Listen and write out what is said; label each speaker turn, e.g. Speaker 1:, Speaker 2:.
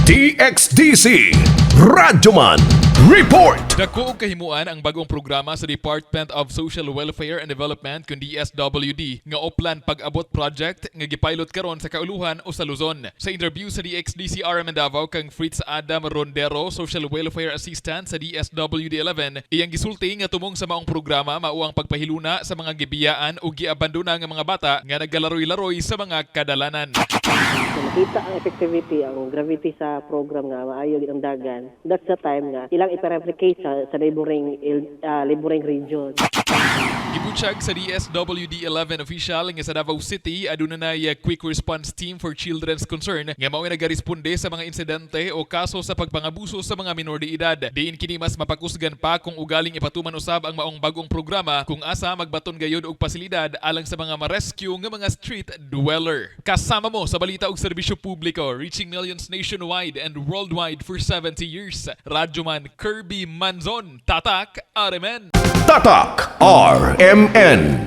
Speaker 1: DXDC Radyoman Report.
Speaker 2: Dako'G kahimuan ang bagong programa sa Department of Social Welfare and Development kun DSWD nga Oplan Pag-Abot project nga gipilot karon sa Kauluhan o sa Luzon. Sa interview sa DXDC RMN Davao kang Fritz Adam Rondero, Social Welfare Assistant sa DSWD-11, iyang gisulti nga tumong sa maong programa mao ang pagpahilona sa mga gibiyaan o giabandona nga mga bata nga nagalaroy-laroy sa mga kadalanan.
Speaker 3: So, makita ang effectivity, ang gravity sa program nga maayo ang dagan. That's the time nga ilang ipa-replicate sa neighboring region.
Speaker 2: Gibutyag sa DSWD-11 official nga sa Davao City aduna na quick response team for children's concern nga mao nagaresponde sa mga insidente o kaso sa pagpangabuso sa mga minor de edad. Diin kini mas mapakusgan pa kung ugaling ipatuman usab ang maong bagong programa kung asa magbaton gayud og pasilidad alang sa mga ma-rescue nga mga street dweller. Kasama mo sa balita og serbisyo publiko, reaching millions nationwide and worldwide for 70 years. Radyoman Kirby Manzon, Tatak RMN.
Speaker 1: Tatak RMN.